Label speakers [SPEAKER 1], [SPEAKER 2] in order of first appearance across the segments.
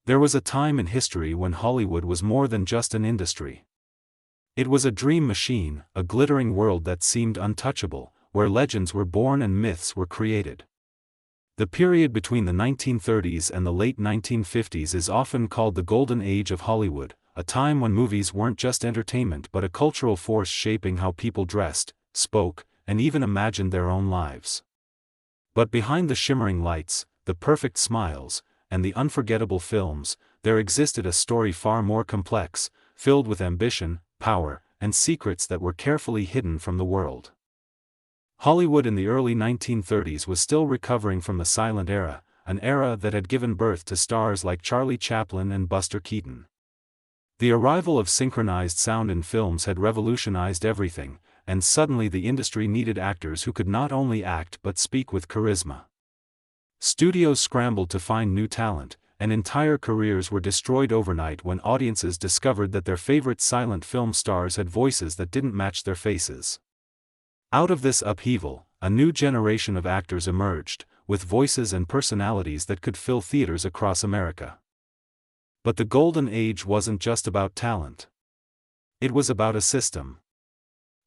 [SPEAKER 1] There was a time in history when Hollywood was more than just an industry. It was a dream machine, a glittering world that seemed untouchable, where legends were born and myths were created. The period between the 1930s and the late 1950s is often called the Golden Age of Hollywood, a time when movies weren't just entertainment but a cultural force shaping how people dressed, spoke, and even imagined their own lives. But behind the shimmering lights, the perfect smiles, and the unforgettable films, there existed a story far more complex, filled with ambition, power, and secrets that were carefully hidden from the world. Hollywood in the early 1930s was still recovering from the silent era, an era that had given birth to stars like Charlie Chaplin and Buster Keaton. The arrival of synchronized sound in films had revolutionized everything, and suddenly the industry needed actors who could not only act but speak with charisma. Studios scrambled to find new talent, and entire careers were destroyed overnight when audiences discovered that their favorite silent film stars had voices that didn't match their faces. Out of this upheaval, a new generation of actors emerged, with voices and personalities that could fill theaters across America. But the Golden Age wasn't just about talent. It was about a system.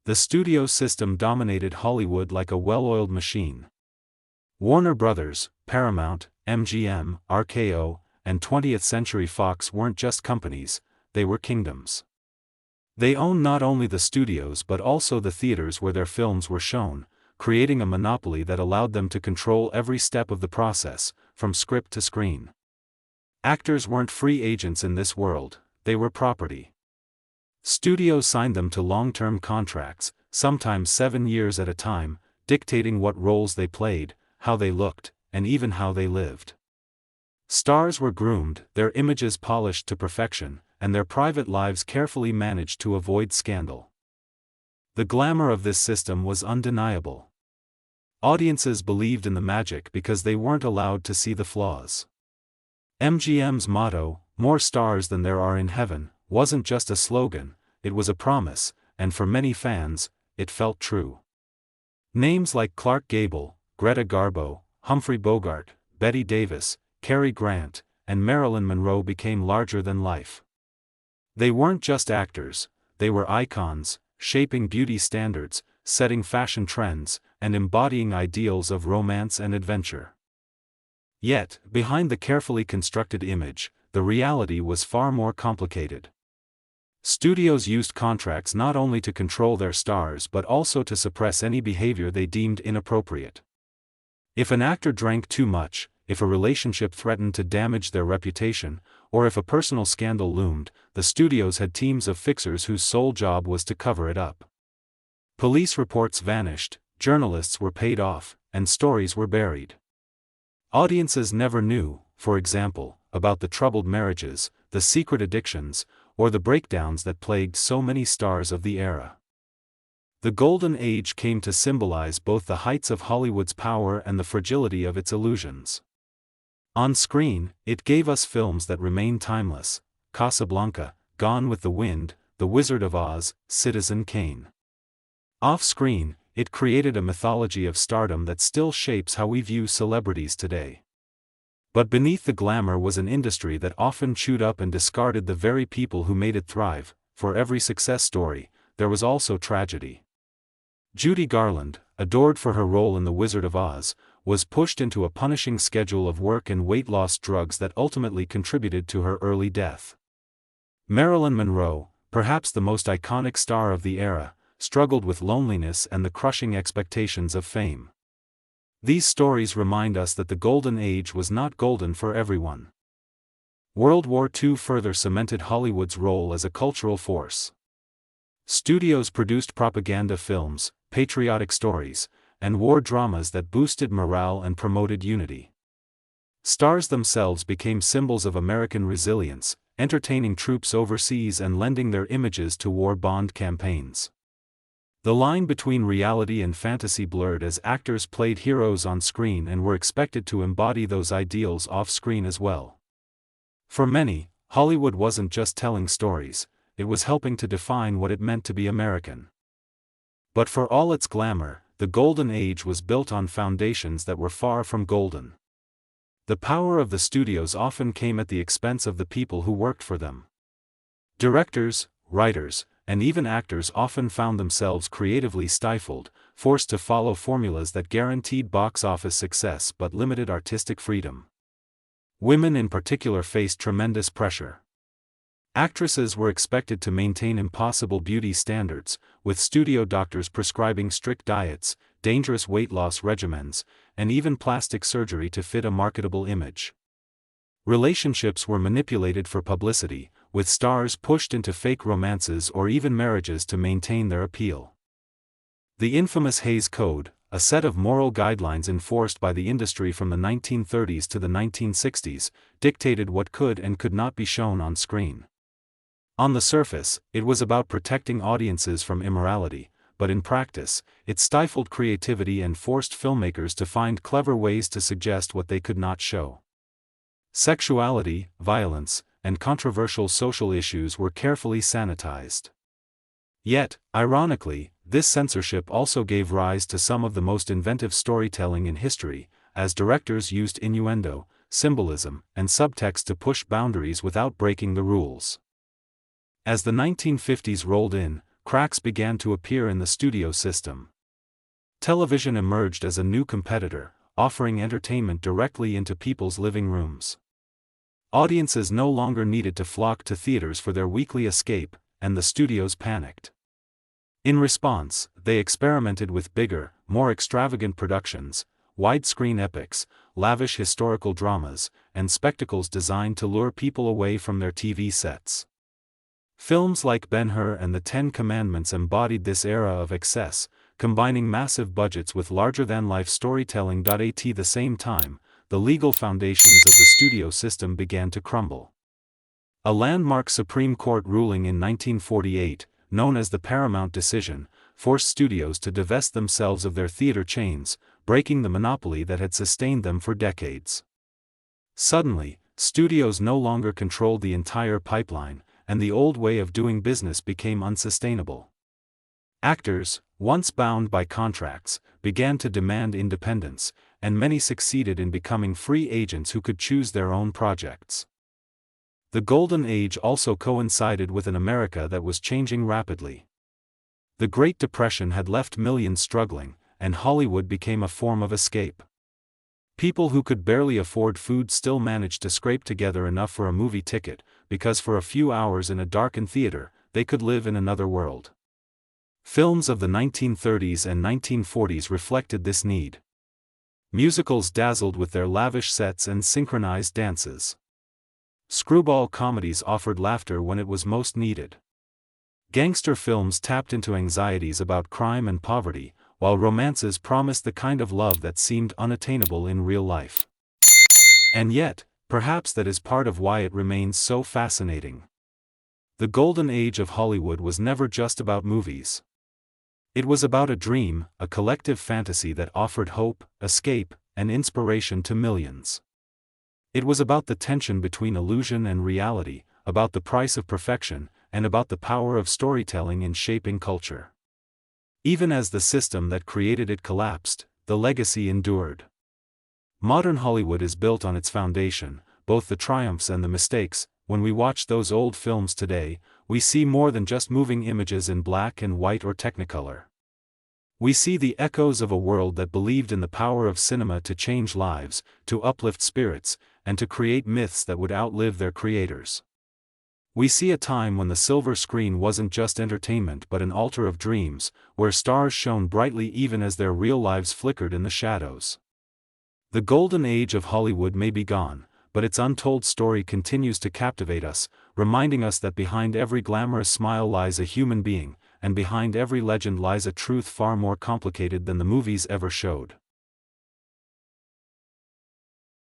[SPEAKER 1] The studio system dominated Hollywood like a well-oiled machine. Warner Brothers, Paramount, MGM, RKO, and 20th Century Fox weren't just companies, they were kingdoms. They owned not only the studios but also the theaters where their films were shown, creating a monopoly that allowed them to control every step of the process, from script to screen. Actors weren't free agents in this world, they were property. Studios signed them to long-term contracts, sometimes 7 years at a time, dictating what roles they played, how they looked, and even how they lived. Stars were groomed, their images polished to perfection, and their private lives carefully managed to avoid scandal. The glamour of this system was undeniable. Audiences believed in the magic because they weren't allowed to see the flaws. MGM's motto, "More stars than there are in heaven," wasn't just a slogan, it was a promise, and for many fans, it felt true. Names like Clark Gable, Greta Garbo, Humphrey Bogart, Bette Davis, Cary Grant, and Marilyn Monroe became larger than life. They weren't just actors, they were icons, shaping beauty standards, setting fashion trends, and embodying ideals of romance and adventure. Yet, behind the carefully constructed image, the reality was far more complicated. Studios used contracts not only to control their stars but also to suppress any behavior they deemed inappropriate. If an actor drank too much, if a relationship threatened to damage their reputation, or if a personal scandal loomed, the studios had teams of fixers whose sole job was to cover it up. Police reports vanished, journalists were paid off, and stories were buried. Audiences never knew, for example, about the troubled marriages, the secret addictions, or the breakdowns that plagued so many stars of the era. The Golden Age came to symbolize both the heights of Hollywood's power and the fragility of its illusions. On screen, it gave us films that remain timeless: Casablanca, Gone with the Wind, The Wizard of Oz, Citizen Kane. Off-screen, it created a mythology of stardom that still shapes how we view celebrities today. But beneath the glamour was an industry that often chewed up and discarded the very people who made it thrive. For every success story, there was also tragedy. Judy Garland, adored for her role in The Wizard of Oz, was pushed into a punishing schedule of work and weight loss drugs that ultimately contributed to her early death. Marilyn Monroe, perhaps the most iconic star of the era, struggled with loneliness and the crushing expectations of fame. These stories remind us that the Golden Age was not golden for everyone. World War II further cemented Hollywood's role as a cultural force. Studios produced propaganda films, patriotic stories, and war dramas that boosted morale and promoted unity. Stars themselves became symbols of American resilience, entertaining troops overseas and lending their images to war bond campaigns. The line between reality and fantasy blurred as actors played heroes on screen and were expected to embody those ideals off-screen as well. For many, Hollywood wasn't just telling stories, it was helping to define what it meant to be American. But for all its glamour, the Golden Age was built on foundations that were far from golden. The power of the studios often came at the expense of the people who worked for them. Directors, writers, and even actors often found themselves creatively stifled, forced to follow formulas that guaranteed box office success but limited artistic freedom. Women in particular faced tremendous pressure. Actresses were expected to maintain impossible beauty standards, with studio doctors prescribing strict diets, dangerous weight loss regimens, and even plastic surgery to fit a marketable image. Relationships were manipulated for publicity, with stars pushed into fake romances or even marriages to maintain their appeal. The infamous Hays Code, a set of moral guidelines enforced by the industry from the 1930s to the 1960s, dictated what could and could not be shown on screen. On the surface, it was about protecting audiences from immorality, but in practice, it stifled creativity and forced filmmakers to find clever ways to suggest what they could not show. Sexuality, violence, and controversial social issues were carefully sanitized. Yet, ironically, this censorship also gave rise to some of the most inventive storytelling in history, as directors used innuendo, symbolism, and subtext to push boundaries without breaking the rules. As the 1950s rolled in, cracks began to appear in the studio system. Television emerged as a new competitor, offering entertainment directly into people's living rooms. Audiences no longer needed to flock to theaters for their weekly escape, and the studios panicked. In response, they experimented with bigger, more extravagant productions, widescreen epics, lavish historical dramas, and spectacles designed to lure people away from their TV sets. Films like Ben-Hur and the Ten Commandments embodied this era of excess, combining massive budgets with larger-than-life storytelling. At the same time, the legal foundations of the studio system began to crumble. A landmark Supreme Court ruling in 1948, known as the Paramount Decision, forced studios to divest themselves of their theater chains, breaking the monopoly that had sustained them for decades. Suddenly, studios no longer controlled the entire pipeline, and the old way of doing business became unsustainable. Actors, once bound by contracts, began to demand independence, and many succeeded in becoming free agents who could choose their own projects. The Golden Age also coincided with an America that was changing rapidly. The Great Depression had left millions struggling, and Hollywood became a form of escape. People who could barely afford food still managed to scrape together enough for a movie ticket, because for a few hours in a darkened theater, they could live in another world. Films of the 1930s and 1940s reflected this need. Musicals dazzled with their lavish sets and synchronized dances. Screwball comedies offered laughter when it was most needed. Gangster films tapped into anxieties about crime and poverty, while romances promised the kind of love that seemed unattainable in real life. And yet, perhaps that is part of why it remains so fascinating. The Golden Age of Hollywood was never just about movies. It was about a dream, a collective fantasy that offered hope, escape, and inspiration to millions. It was about the tension between illusion and reality, about the price of perfection, and about the power of storytelling in shaping culture. Even as the system that created it collapsed, the legacy endured. Modern Hollywood is built on its foundation, both the triumphs and the mistakes. When we watch those old films today, we see more than just moving images in black and white or Technicolor. We see the echoes of a world that believed in the power of cinema to change lives, to uplift spirits, and to create myths that would outlive their creators. We see a time when the silver screen wasn't just entertainment but an altar of dreams, where stars shone brightly even as their real lives flickered in the shadows. The Golden Age of Hollywood may be gone, but its untold story continues to captivate us, reminding us that behind every glamorous smile lies a human being, and behind every legend lies a truth far more complicated than the movies ever showed.